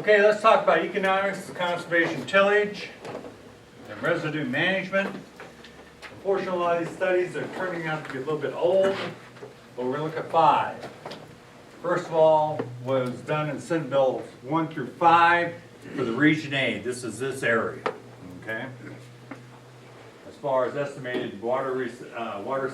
Okay, let's talk about economics, conservation tillage, and residue management. Unfortunately, a lot of these studies are turning out to be a little bit old, but we're going to look at 5. First of all, was done in Senate Bills 1 through 5 for the Region A. This is this area, okay? As far as estimated water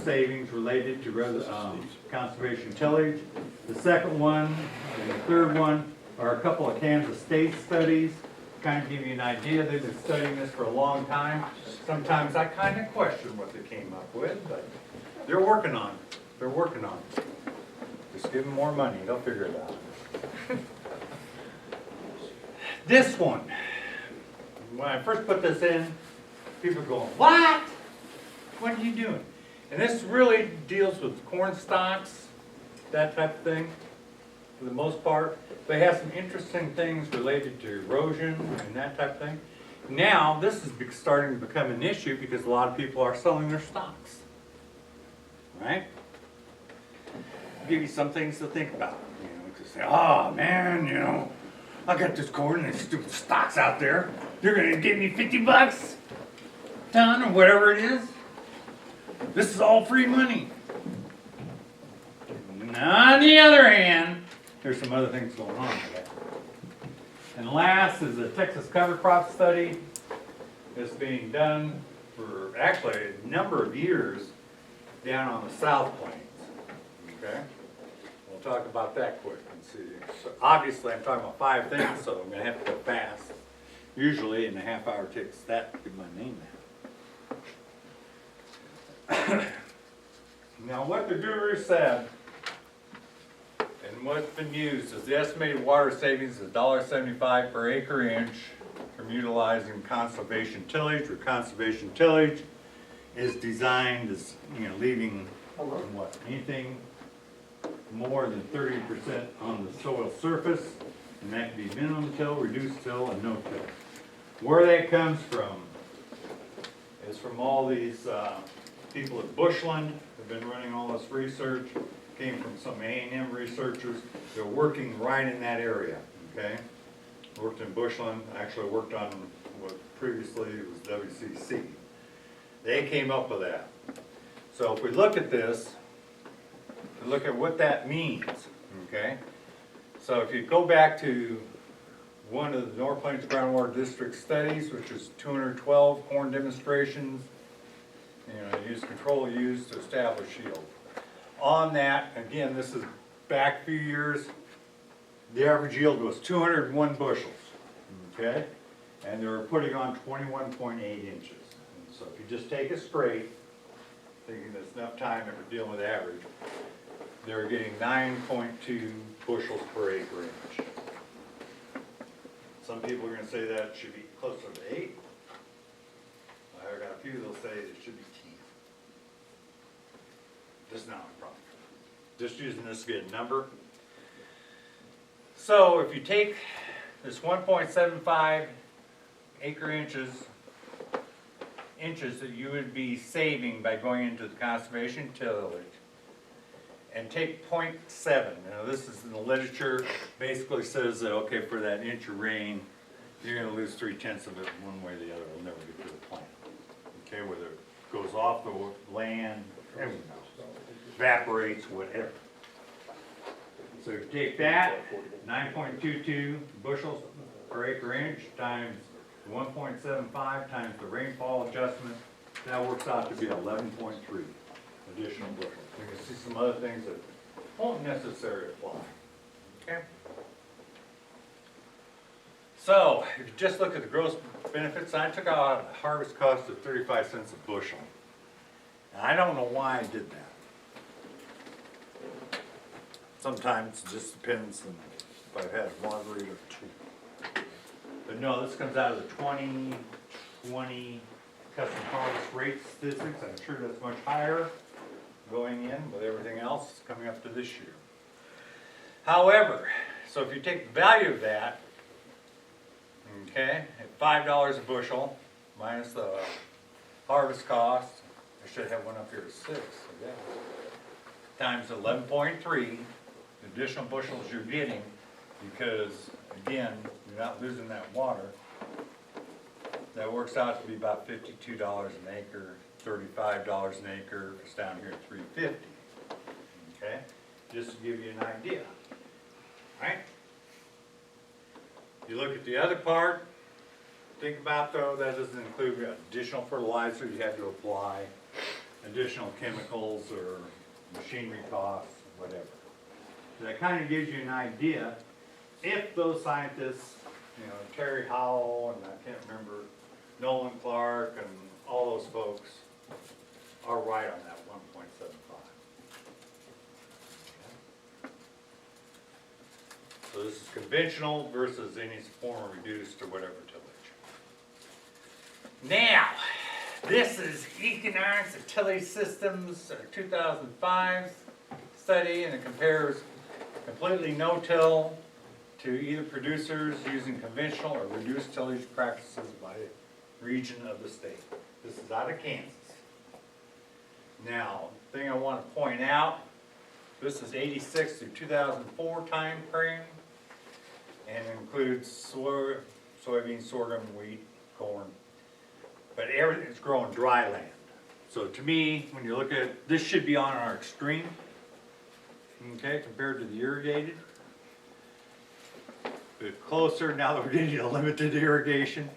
savings related to conservation tillage. The second one and the third one are a couple of Kansas State studies. Kind of give you an idea. They've been studying this for a long time. Sometimes I kind of question what they came up with, but they're working on it. They're working on it. Just give them more money, they'll figure it out. This one, when I first put this in, people are going, what? What are you doing? And this really deals with corn stalks, that type of thing, for the most part. They have some interesting things related to erosion and that type of thing. Now, this is starting to become an issue because a lot of people are selling their stocks, right? I'll give you some things to think about. You know, to say, oh man, you know, I got this corn and these stupid stocks out there. You're gonna give me $50 ton or whatever it is. This is all free money. And on the other hand, there's some other things going on with that. And last is a Texas cover crop study that's being done for actually a number of years down on the South Plains. Okay? We'll talk about that quick and see. So obviously I'm talking about 5 things, so I'm going to have to go fast. Usually in a half hour takes that to get my name out. Now what the guru said and what's been used is the estimated water savings is $1.75 per acre inch from utilizing conservation tillage, where conservation tillage is designed as, you know, leaving what, anything more than 30% on the soil surface, and that can be minimum till, reduced till, and no till. Where that comes from is from all these people at Bushland have been running all this research. Came from some A&M researchers. They're working right in that area, okay? Worked in Bushland, actually worked on what previously was WCC. They came up with that. So if we look at this, and look at what that means, okay? So if you go back to one of the North Plains Groundwater District studies, which is 212 corn demonstrations, you know, use control used to establish yield. On that, again, this is back a few years, the average yield was 201 bushels, okay? And they were putting on 21.8 inches. And so if you just take it straight, thinking there's enough time if we're dealing with average, they're getting 9.2 bushels per acre inch. Some people are going to say that should be closer to 8. I've got a few that'll say it should be 10. This is not a problem. Just using this to get a number. So if you take this 1.75 acre inches that you would be saving by going into the conservation tillage, and take 0.7. Now this is in the literature, basically says that, okay, for that inch of rain, you're going to lose 3/10 of it one way or the other. It'll never get to the plant. Okay, whether it goes off the land, everything else, evaporates, whatever. So you take that, 9.22 bushels per acre inch times 1.75 times the rainfall adjustment, that works out to be 11.3 additional bushels. You can see some other things that won't necessarily apply. Okay? So, if you just look at the gross benefits, I took out a harvest cost of 35 cents a bushel. And I don't know why I did that. Sometimes it just depends on if I've had a margarita or 2. But no, this comes out of the 2020 custom harvest rate statistics. I'm sure that's much higher going in with everything else coming up to this year. However, so if you take the value of that, okay, at $5 a bushel minus the harvest cost, I should have one up here at 6, I guess, times 11.3, the additional bushels you're getting because, again, you're not losing that water. That works out to be about $52 an acre, $35 an acre. It's down here at $3.50. Okay, just to give you an idea. Right? You look at the other part. Think about, though, that doesn't include additional fertilizer you have to apply, additional chemicals or machinery costs, whatever. So that kind of gives you an idea if those scientists, you know, Terry Howell and I can't remember, Nolan Clark and all those folks are right on that 1.75. So this is conventional versus any form of reduced or whatever tillage. Now, this is Economics of Tillage Systems 2005 study, and it compares completely no-till to either producers using conventional or reduced tillage practices by region of the state. This is out of Kansas. Now, the thing I want to point out, this is 86 through 2004 time frame, and it includes soybeans, sorghum, wheat, corn, but everything's growing dry land. So to me, when you look at it, this should be on our extreme, okay, compared to the irrigated. A bit closer now that we're getting to limited irrigation,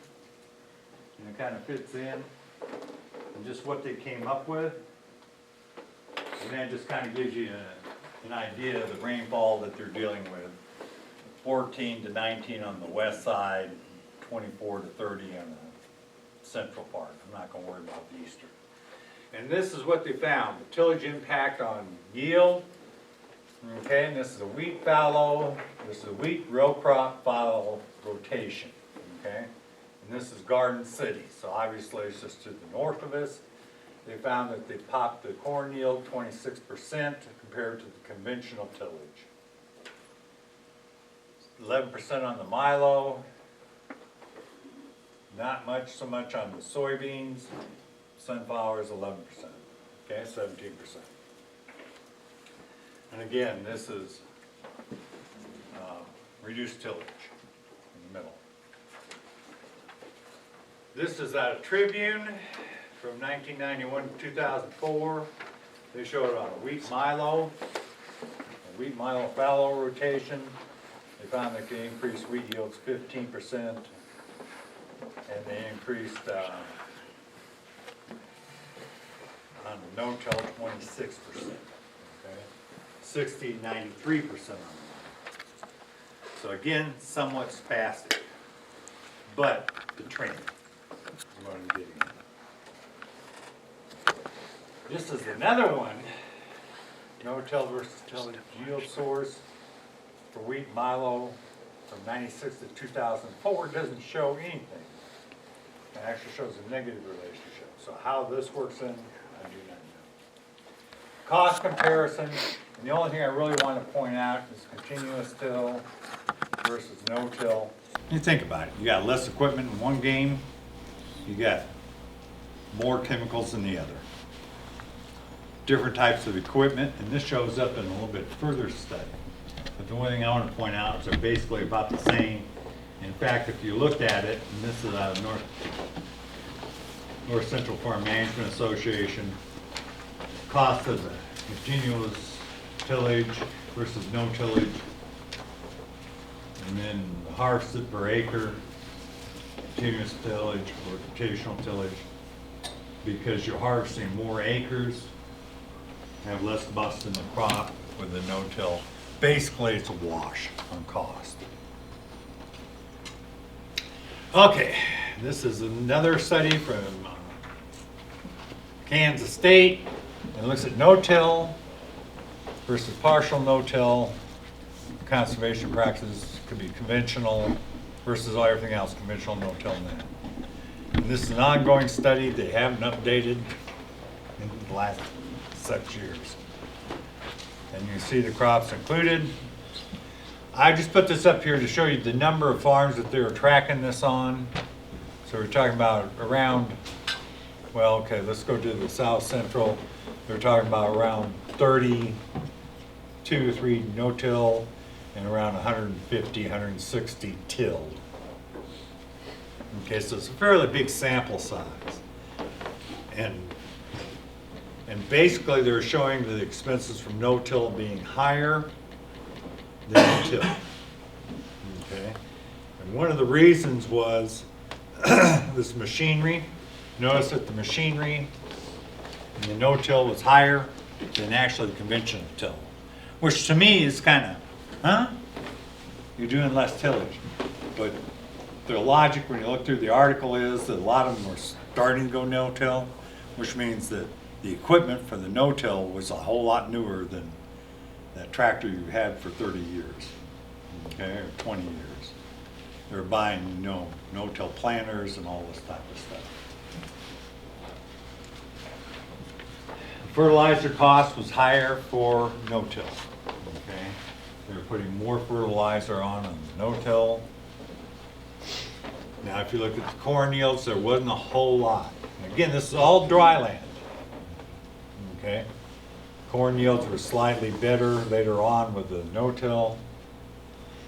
and it kind of fits in, and just what they came up with. And that just kind of gives you an idea of the rainfall that they're dealing with. 14 to 19 on the west side, 24 to 30 on the central part. I'm not going to worry about the eastern. And this is what they found, the tillage impact on yield. Okay, and this is a wheat fallow, this is a wheat row crop fallow rotation. Okay, and this is Garden City, so obviously it's just to the north of us. They found that they popped the corn yield 26% compared to the conventional tillage. 11% on the milo, not much so much on the soybeans. Sunflowers 11%, okay, 17%. And again, this is reduced tillage in the middle. This is out of Tribune from 1991 to 2004. They showed it on a wheat milo fallow rotation. They found that they increased wheat yields 15%, and they increased on the no-till 26%. Okay, 60, 93% on the. So again, somewhat spastic, but the trend is what I'm getting at. This is another one, no-till versus tillage yield source for wheat milo from 96 to 2004. It doesn't show anything. It actually shows a negative relationship. So how this works in, I do not know. Cost comparison, and the only thing I really want to point out is continuous till versus no-till. You think about it. You got less equipment in one game. You got more chemicals in the other. Different types of equipment, and this shows up in a little bit further study. But the only thing I want to point out is they're basically about the same. In fact, if you looked at it, and this is out of North Central Farm Management Association, cost of the continuous tillage versus no tillage, and then the harvested per acre, continuous tillage or rotational tillage, because you're harvesting more acres, have less bust in the crop with the no-till. Basically, it's a wash on cost. Okay, this is another study from Kansas State. It looks at no-till versus partial no-till conservation practices. Could be conventional versus everything else, conventional no-till and that. And this is an ongoing study. They haven't updated in the last 6 years. And you see the crops included. I just put this up here to show you the number of farms that they're tracking this on. So we're talking about around, well, okay, let's go to the South Central. They're talking about around 32 or 3 no-till, and around 150, 160 tilled. Okay, so it's a fairly big sample size. And basically they're showing the expenses from no-till being higher than till. Okay, and one of the reasons was this machinery. Notice that the machinery in the no-till was higher than actually the conventional till, which to me is kind of, huh? You're doing less tillage. But the logic when you look through the article is that a lot of them are starting to go no-till, which means that the equipment for the no-till was a whole lot newer than that tractor you had for 30 years, okay, or 20 years. They're buying no-till planters and all this type of stuff. Fertilizer cost was higher for no-till, okay? They were putting more fertilizer on the no-till. Now, if you look at the corn yields, there wasn't a whole lot. And again, this is all dry land, okay? Corn yields were slightly better later on with the no-till.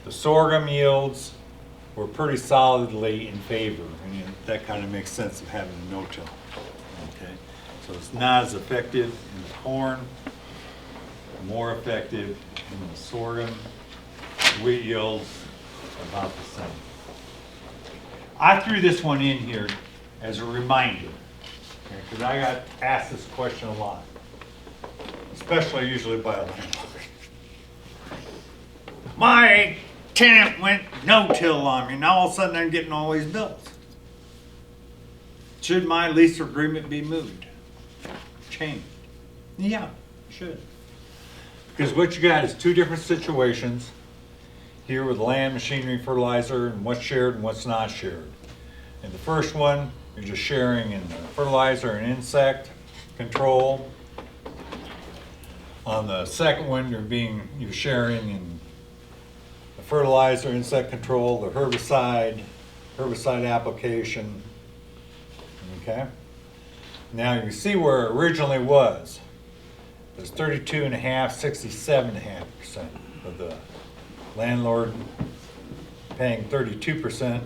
The sorghum yields were pretty solidly in favor, and that kind of makes sense of having a no-till, okay? So it's not as effective in the corn, more effective in the sorghum. Wheat yields about the same. I threw this one in here as a reminder, because I got asked this question a lot, especially usually by a landlord. My tenant went no-till on me, and all of a sudden I'm getting all these bills. Should my lease agreement be moved? Changed? Yeah, should. Because what you got is two different situations here with land, machinery, fertilizer, and what's shared and what's not shared. In the first one, you're just sharing in the fertilizer and insect control. On the second one, you're sharing in the fertilizer, insect control, the herbicide application. Okay? Now you see where it originally was. It was 32.5%, 67.5% of the landlord paying 32%.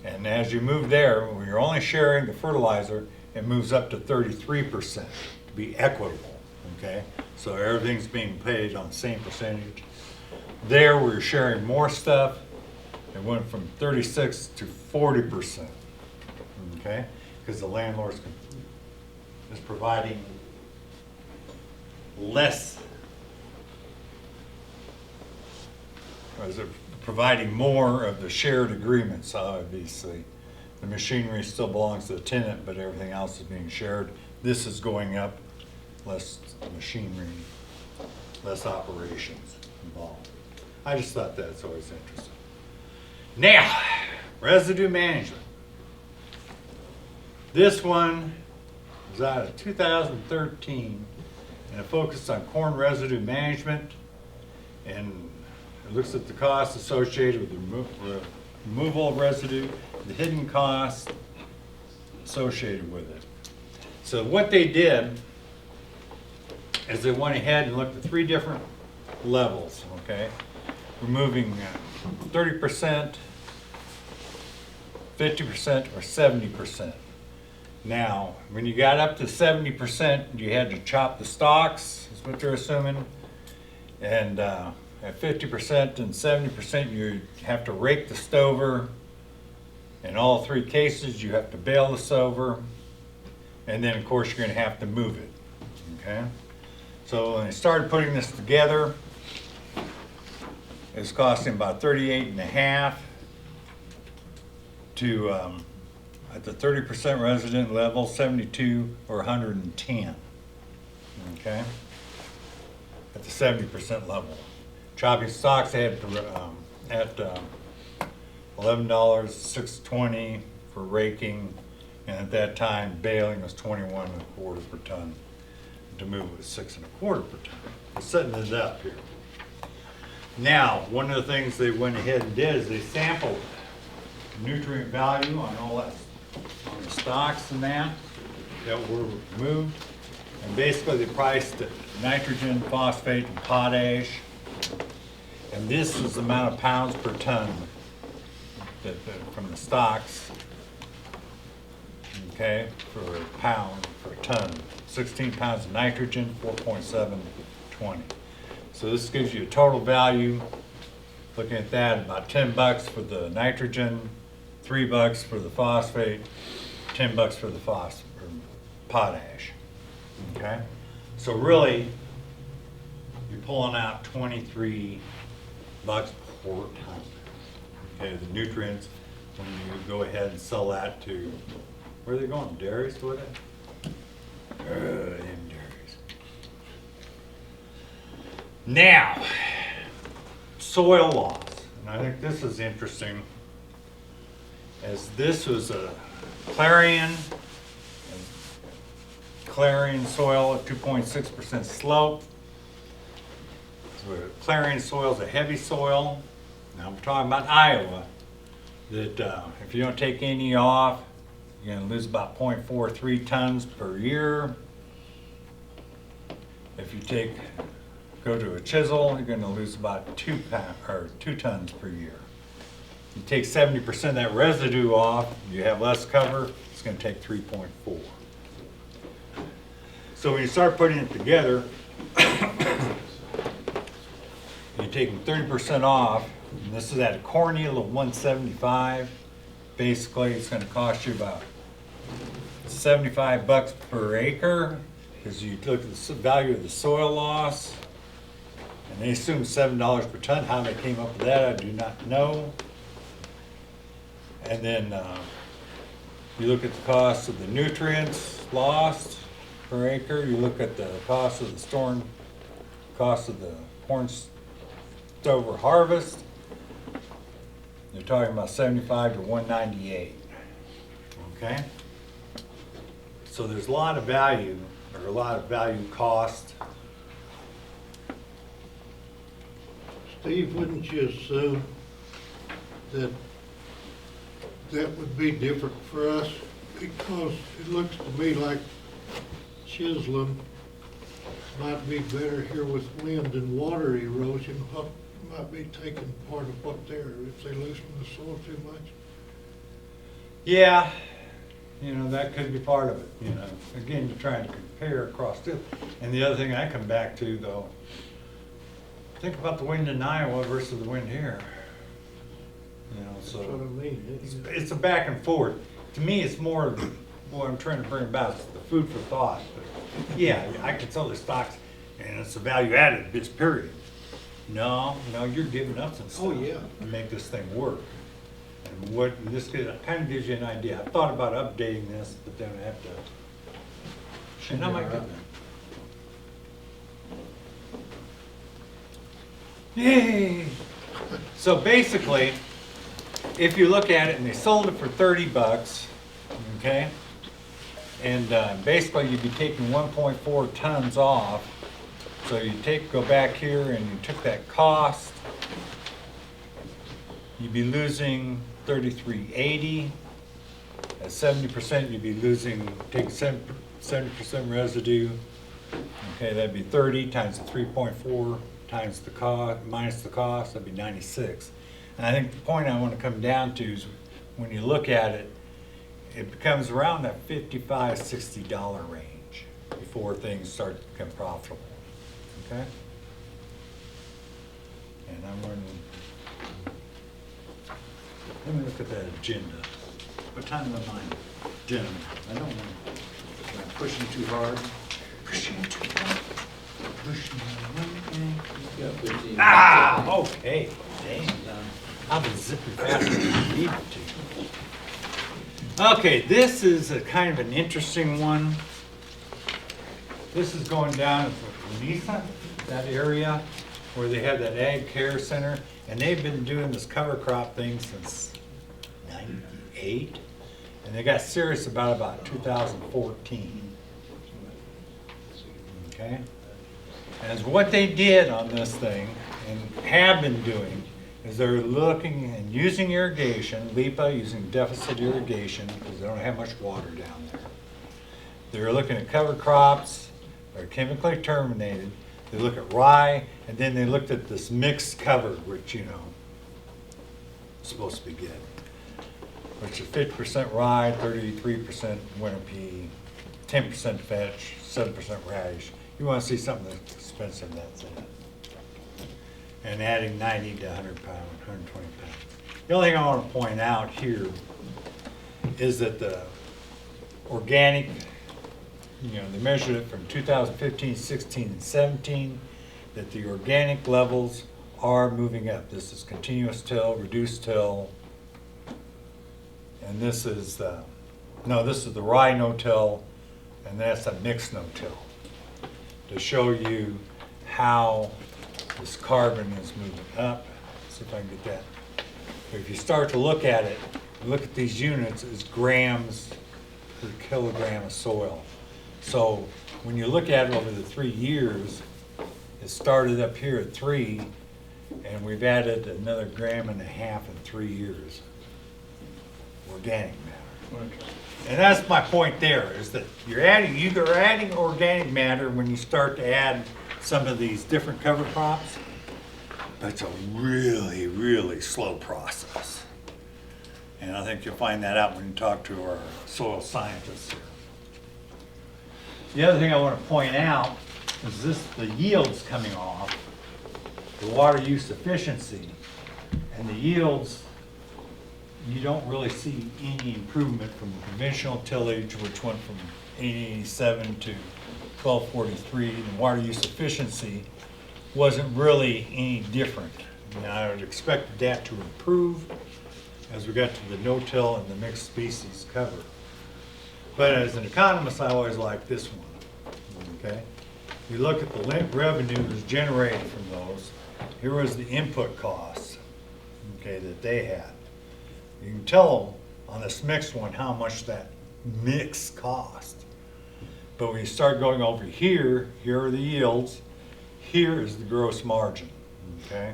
And as you move there, when you're only sharing the fertilizer, it moves up to 33% to be equitable, okay? So everything's being paid on the same percentage. There, we're sharing more stuff. It went from 36 to 40%, okay? Because the landlord is providing less, or is it providing more of the shared agreements? Obviously, the machinery still belongs to the tenant, but everything else is being shared. This is going up, less machinery, less operations involved. I just thought that's always interesting. Now, residue management. This one was out of 2013, and it focused on corn residue management, and it looks at the costs associated with the removal of residue, the hidden costs associated with it. So what they did is they went ahead and looked at 3 different levels, okay? Removing 30%, 50%, or 70%. Now, when you got up to 70%, you had to chop the stalks, is what they're assuming. And at 50% and 70%, you have to rake the stover. In all 3 cases, you have to bale the stover. And then, of course, you're going to have to move it, okay? So when they started putting this together, it's costing about $38.5 to, at the 30% resident level, 72 or 110, okay? At the 70% level. Chopping stalks they had at $11, $6.20 for raking, and at that time baling was $21.25 per ton. To move it was $6.25 per ton. I'm setting this up here. Now, one of the things they went ahead and did is they sampled nutrient value on all that, on the stalks and that were removed, and basically they priced it nitrogen, phosphate, and potash. And this is the amount of pounds per ton from the stocks, okay, for a pound per ton. 16 pounds of nitrogen, 4.720. So this gives you a total value, looking at that, about 10 bucks for the nitrogen, 3 bucks for the phosphate, 10 bucks for the potash, okay? So really, you're pulling out 23 bucks per ton, okay, the nutrients, when you go ahead and sell that to, where are they going, dairies, what? Them dairies. Now, soil loss, and I think this is interesting, as this was a clarion soil at 2.6% slope. So clarion soil is a heavy soil. Now I'm talking about Iowa, that if you don't take any off, you're going to lose about 0.43 tons per year. If you go to a chisel, you're going to lose about 2 tons per year. You take 70% of that residue off, you have less cover, it's going to take 3.4. So when you start putting it together, you're taking 30% off, and this is at a corn yield of 175. Basically, it's going to cost you about 75 bucks per acre, because you look at the value of the soil loss, and they assume $7 per ton. How they came up with that, I do not know. And then you look at the cost of the nutrients lost per acre. You look at the cost of the cost of the corn stover harvest. They're talking about 75 to 198. Okay? So there's a lot of value, or a lot of value cost. Steve, wouldn't you assume that that would be different for us? Because it looks to me like chiseling might be better here with wind and water erosion. What might be taking part of what they're, if they loosen the soil too much? Yeah, that could be part of it. Again, you're trying to compare across two. And the other thing I come back to, though, think about the wind in Iowa versus the wind here. So That's what I mean. it's a back and forth. To me, it's more what I'm trying to bring about is the food for thought. But yeah, I can sell the stocks, and it's a value added. It's period. No, you're giving up some stuff to make this thing work. And this kind of gives you an idea. I thought about updating this, but then I have to. And I might get there. Yay! So basically, if you look at it, and they sold it for 30 bucks, okay? And basically, you'd be taking 1.4 tons off. So you go back here and you took that cost, you'd be losing 33.80. At 70%, you'd be taking 70% residue. Okay, that'd be 30 times the 3.4 times the cost, minus the cost, that'd be 96. And I think the point I want to come down to is when you look at it, it becomes around that $55, $60 range before things start to become profitable. Okay? And let me look at that agenda. What time am I, gentlemen? I don't want to, am I pushing too hard? Pushing too hard. Pushing okay. Dang. I've been zipping faster than I needed to. Okay, this is a kind of an interesting one. This is going down to Lisa, that area where they have that Ag Care Center, and they've been doing this cover crop thing since '98, and they got serious about 2014. Okay, as what they did on this thing and have been doing is they're looking and using irrigation, LIPA using deficit irrigation because they don't have much water down there. They're looking at cover crops that are chemically terminated. They look at rye, and then they looked at this mixed cover, which, you know, is supposed to be good. Which is 50% rye, 33% winter pea, 10% fetch, 7% radish. You want to see something that's expensive, that's it. And adding 90 to 100 pounds, 120 pounds. The only thing I want to point out here is that the organic, you know, they measured it from 2015, 16, and 17, that the organic levels are moving up. This is continuous till, reduced till, and this is the, no, this is the rye no-till, and that's a mixed no-till, to show you how this carbon is moving up. See if I can get that. If you start to look at it, look at these units as grams per kilogram of soil. So when you look at it over the 3 years, it started up here at 3, and we've added another 1.5 grams in 3 years. Organic matter. And that's my point there, is that you're either adding organic matter when you start to add some of these different cover crops, but it's a really, really slow process. And I think you'll find that out when you talk to our soil scientists here. The other thing I want to point out is the yields coming off, the water use efficiency, and the yields, you don't really see any improvement from the conventional tillage, which went from 887 to 1243. The water use efficiency wasn't really any different. And I would expect that to improve as we got to the no-till and the mixed species cover. But as an economist, I always like this one, okay? You look at the revenues generated from those. Here was the input costs, okay, that they had. You can tell on this mixed one how much that mix cost. But when you start going over here, here are the yields, here is the gross margin, okay?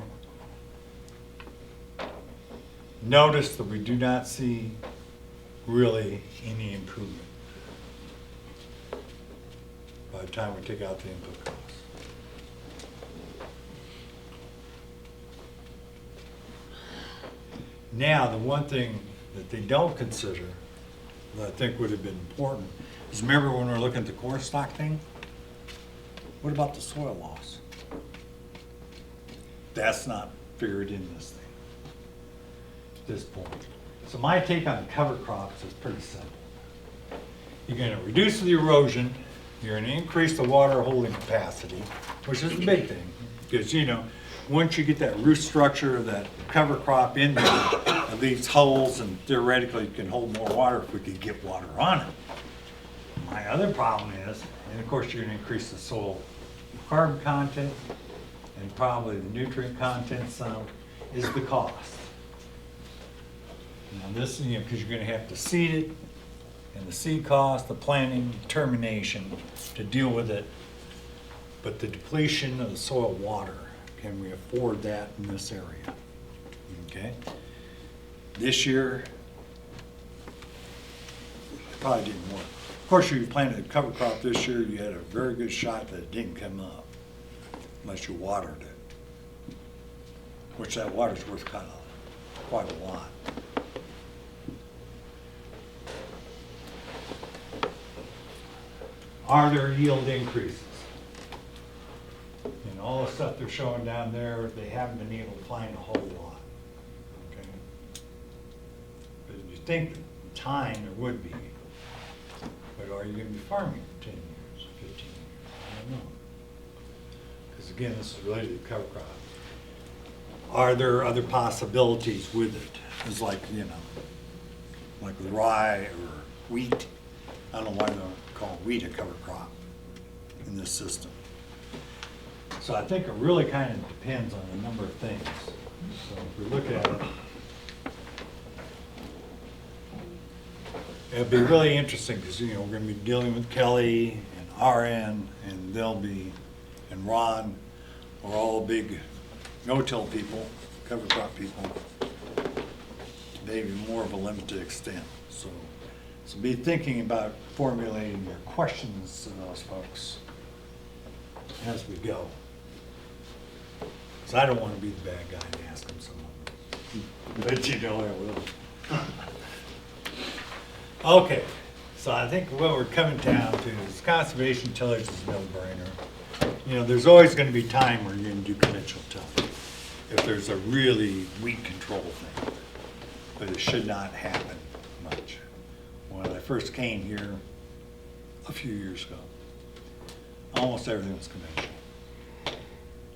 Notice that we do not see really any improvement by the time we take out the input costs. Now, the one thing that they don't consider that I think would have been important is, remember when we were looking at the corn stock thing? What about the soil loss? That's not figured in this thing at this point. So my take on cover crops is pretty simple. You're going to reduce the erosion, you're going to increase the water holding capacity, which is the big thing, because, you know, once you get that root structure of that cover crop in there, it leaves holes, and theoretically it can hold more water if we could get water on it. My other problem is, and of course you're going to increase the soil carbon content and probably the nutrient content some, is the cost. Now this, you know, because you're going to have to seed it, and the seed cost, the planting, termination to deal with it, but the depletion of the soil water, can we afford that in this area? Okay. This year, it probably didn't work. Of course, you planted a cover crop this year, you had a very good shot that it didn't come up unless you watered it, which that water's worth quite a lot. Are there yield increases? And all the stuff they're showing down there, they haven't been able to find a whole lot. Okay. But you think time there would be, but are you going to be farming for 10 years, 15 years? I don't know. Because again, this is related to cover crop. Are there other possibilities with it? It's like, you know, like with rye or wheat. I don't know why they don't call wheat a cover crop in this system. So I think it really kind of depends on a number of things. So if we look at it, it'll be really interesting because, you know, we're going to be dealing with Kelly and RN, and they'll be, and Ron, are all big no-till people, cover crop people, maybe more of a limited extent. So be thinking about formulating your questions to those folks as we go. So I don't wanna be the bad guy and ask him someone. But you know I will. Okay, so I think what we're coming down to is conservation tillage is a no-brainer. You know, there's always gonna be time where you're gonna do conventional tillage, if there's a really weed control thing. But it should not happen much. When I first came here a few years ago, almost everything was conventional.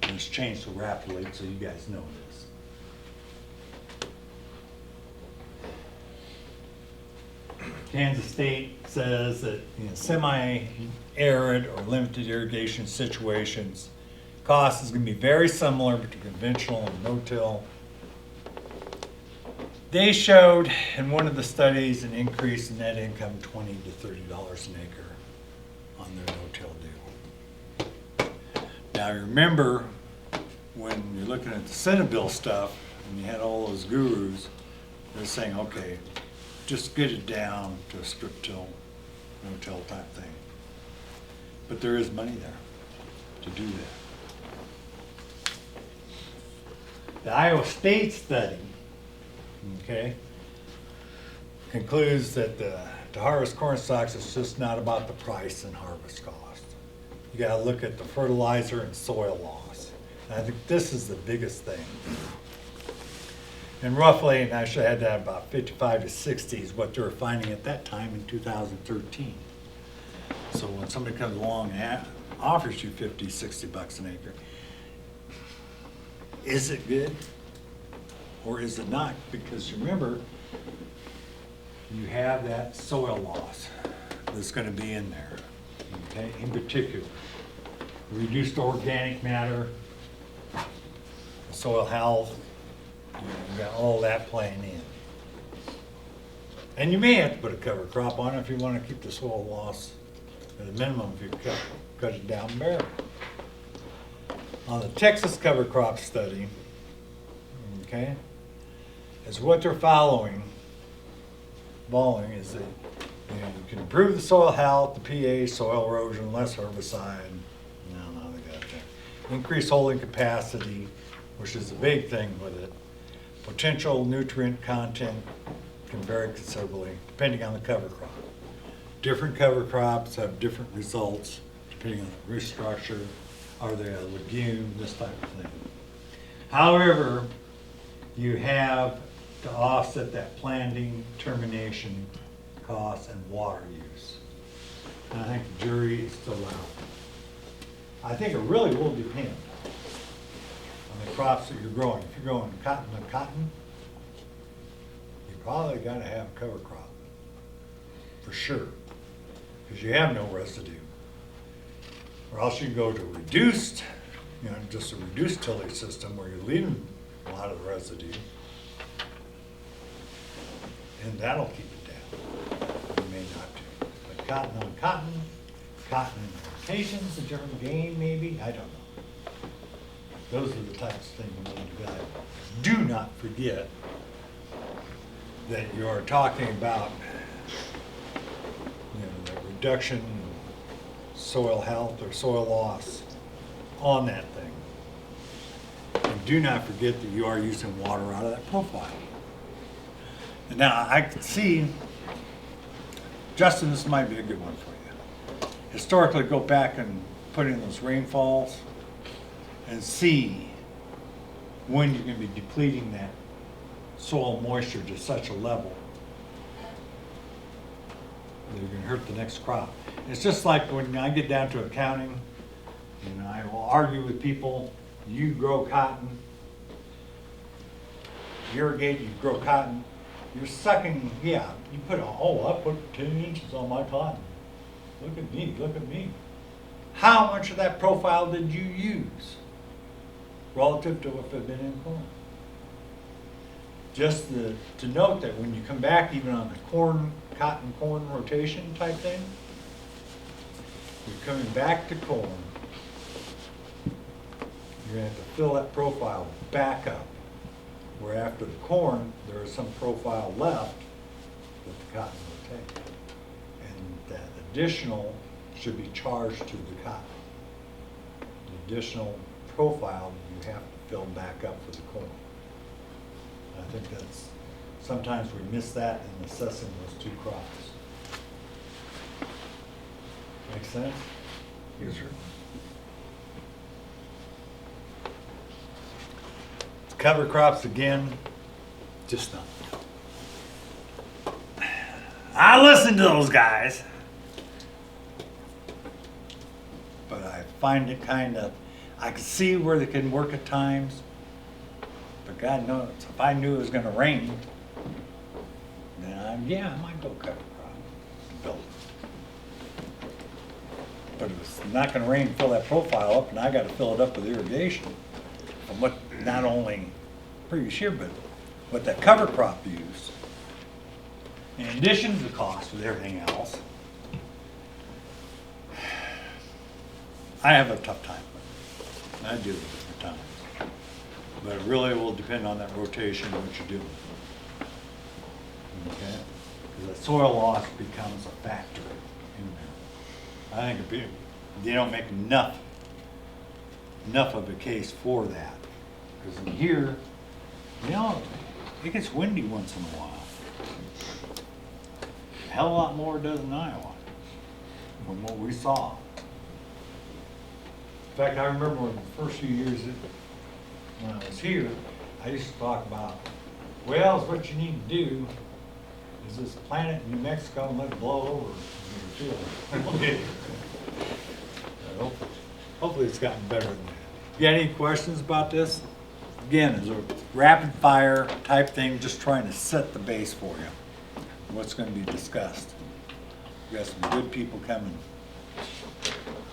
And it's changed so rapidly, so you guys know this. Kansas State says that in semi-arid or limited irrigation situations, cost is going to be very similar between conventional and no-till. They showed in one of the studies an increase in net income $20 to $30 an acre on their no-till deal. Now remember, when you're looking at the Senate bill stuff, and you had all those gurus, they're saying, okay, just get it down to a strip till, no-till type thing. But there is money there to do that. The Iowa State study, okay, concludes that to harvest corn stalks, it's just not about the price and harvest cost. You gotta look at the fertilizer and soil loss. And I think this is the biggest thing. And roughly, and I should have had that about 55 to 60 is what they were finding at that time in 2013. So when somebody comes along and offers you 50, 60 bucks an acre, is it good or is it not? Because remember, you have that soil loss that's going to be in there, okay? In particular, reduced organic matter, soil health, you got all that playing in. And you may have to put a cover crop on it if you want to keep the soil loss at a minimum, if you cut it down bare. On the Texas cover crop study, okay, is what they're following is that you can improve the soil health, the pH, soil erosion, less herbicide. No, they got that. Increase holding capacity, which is a big thing with it. Potential nutrient content can vary considerably depending on the cover crop. Different cover crops have different results depending on the root structure. Are they a legume, this type of thing. However, you have to offset that planting, termination costs, and water use. And I think the jury is still out. I think it really will depend on the crops that you're growing. If you're growing cotton, you probably got to have a cover crop, for sure, because you have no residue. Or else you can go to reduced, just a reduced tillage system where you're leaving a lot of the residue, and that'll keep it down. You may not do. But cotton on cotton in rotations, a different game maybe, I don't know. Those are the types of things you need to guide. Do not forget that you are talking about the reduction in soil health or soil loss on that thing. And do not forget that you are using water out of that profile. And now I can see, Justin, this might be a good one for you. Historically, go back and put in those rainfalls and see when you're going to be depleting that soil moisture to such a level that you're going to hurt the next crop. It's just like when I get down to accounting, I will argue with people, you grow cotton, irrigate, you grow cotton, you're sucking, you put I put 10 inches on my cotton. Look at me. How much of that profile did you use relative to if it had been in corn? Just to note that when you come back even on the cotton corn rotation type thing, you're coming back to corn, you're going to have to fill that profile back up, where after the corn, there is some profile left that the cotton will take. And that additional should be charged to the cotton. The additional profile you have to filled back up for the corn. I think that's, sometimes we miss that in assessing those two crops. Make sense? Yes, sir. Cover crops again, just not. I listen to those guys. But I find it kind of, I can see where they can work at times. But God knows, if I knew it was gonna rain, then I might go cover crop, build it. But if it's not gonna rain, fill that profile up, and I gotta fill it up with irrigation. And what, not only previous year, but what that cover crop used. In addition to the cost with everything else, I have a tough time with it. I do at times. But it really will depend on that rotation, what you do. Okay? Because that soil loss becomes a factor in there. I think if they don't make enough of a case for that. Because in here, you know, it gets windy once in a while. A hell of a lot more it does in Iowa, from what we saw. In fact, I remember when the first few years when I was here, I used to talk about, well, what you need to do is just plant it in New Mexico and let it blow over your field. Hopefully it's gotten better than that. You got any questions about this? Again, it's a rapid fire type thing, just trying to set the base for you. What's going to be discussed. We got some good people coming.